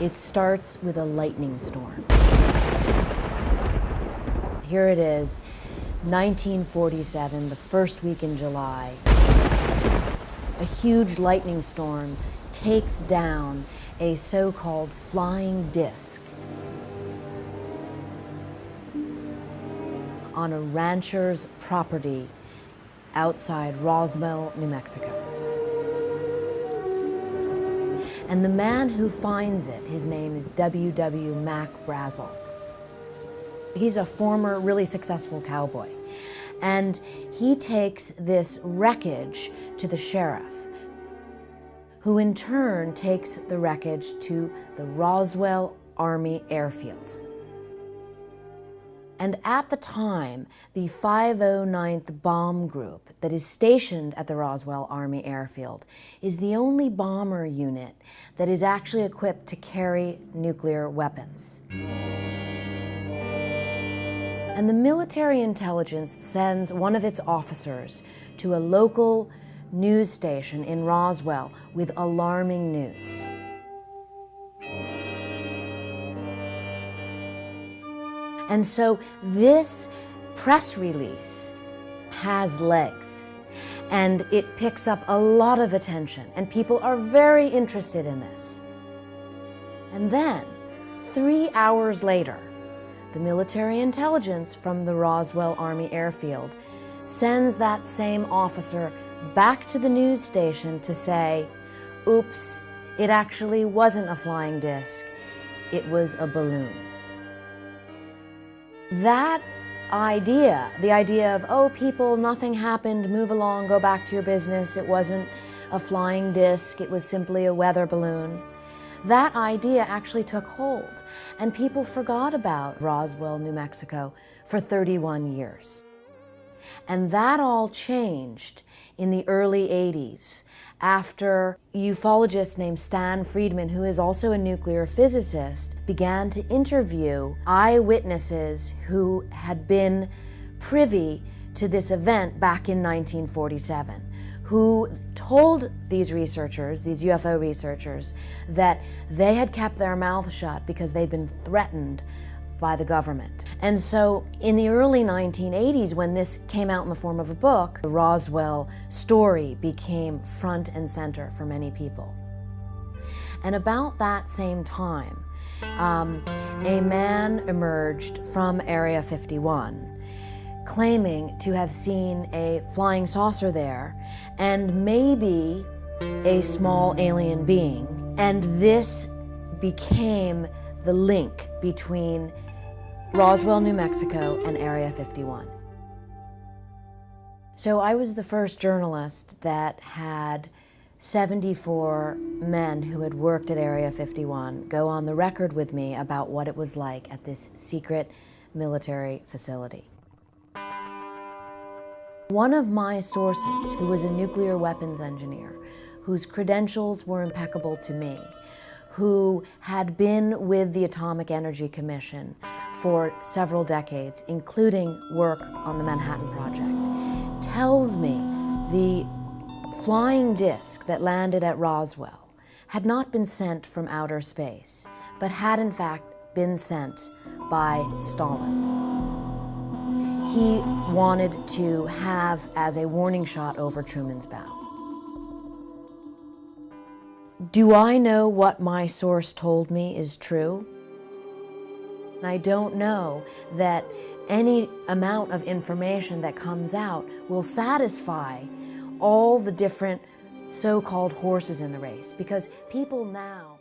It starts with a lightning storm. Here it is, 1947, the first week in July. A huge lightning storm takes down a so-called flying disc on a rancher's property outside Roswell, New Mexico. And the man who finds it, his name is W. Mac Brazel. He's a former, really successful cowboy. And he takes this wreckage to the sheriff, who in turn takes the wreckage to the Roswell Army Airfield. And at the time, the 509th Bomb Group that is stationed at the Roswell Army Airfield is the only bomber unit that is actually equipped to carry nuclear weapons. And the military intelligence sends one of its officers to a local news station in Roswell with alarming news. And so this press release has legs, and it picks up a lot of attention, and people are very interested in this. And then, 3 hours later, the military intelligence from the Roswell Army Airfield sends that same officer back to the news station to say, oops, it actually wasn't a flying disc, it was a balloon. That idea, the idea of, oh, people, nothing happened, move along, go back to your business, it wasn't a flying disc, it was simply a weather balloon, that idea actually took hold, and people forgot about Roswell, New Mexico for 31 years. And that all changed in the early 80s after a ufologist named Stan Friedman, who is also a nuclear physicist, began to interview eyewitnesses who had been privy to this event back in 1947, who told these researchers, these UFO researchers, that they had kept their mouth shut because they'd been threatened by the government. And so in the early 1980s, when this came out in the form of a book, the Roswell story became front and center for many people. And about that same time, a man emerged from Area 51, claiming to have seen a flying saucer there and maybe a small alien being. And this became the link between Roswell, New Mexico, and Area 51. So I was the first journalist that had 74 men who had worked at Area 51 go on the record with me about what it was like at this secret military facility. One of my sources, who was a nuclear weapons engineer, whose credentials were impeccable to me, who had been with the Atomic Energy Commission for several decades, including work on the Manhattan Project, tells me the flying disc that landed at Roswell had not been sent from outer space, but had in fact been sent by Stalin. He wanted to have as a warning shot over Truman's bow. Do I know what my source told me is true? I don't know that any amount of information that comes out will satisfy all the different so-called horses in the race, because people now